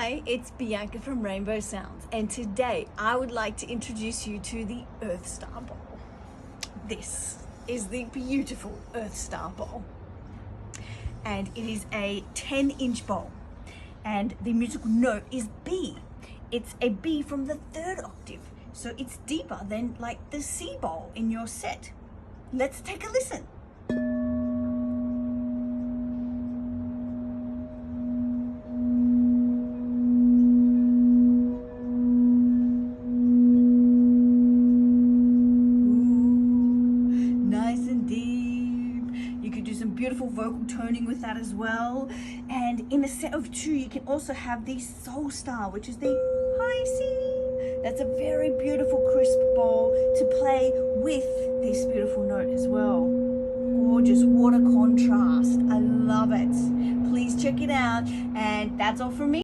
Hi, it's Bianca from Rainbow Sounds, and today I would like to introduce you to the Earth Star Bowl. This is the beautiful Earth Star Bowl, and it is a 10-inch bowl, and the musical note is B. It's a B from the third octave, so it's deeper than like the C bowl in your set. Let's take a listen. Nice and deep. You could do some beautiful vocal toning with that as well. And in a set of two, you can also have the Soul Star, which is the high C. That's a very beautiful crisp bowl to play with this beautiful note as well. Gorgeous water contrast. I love it. Please check it out. And that's all from me.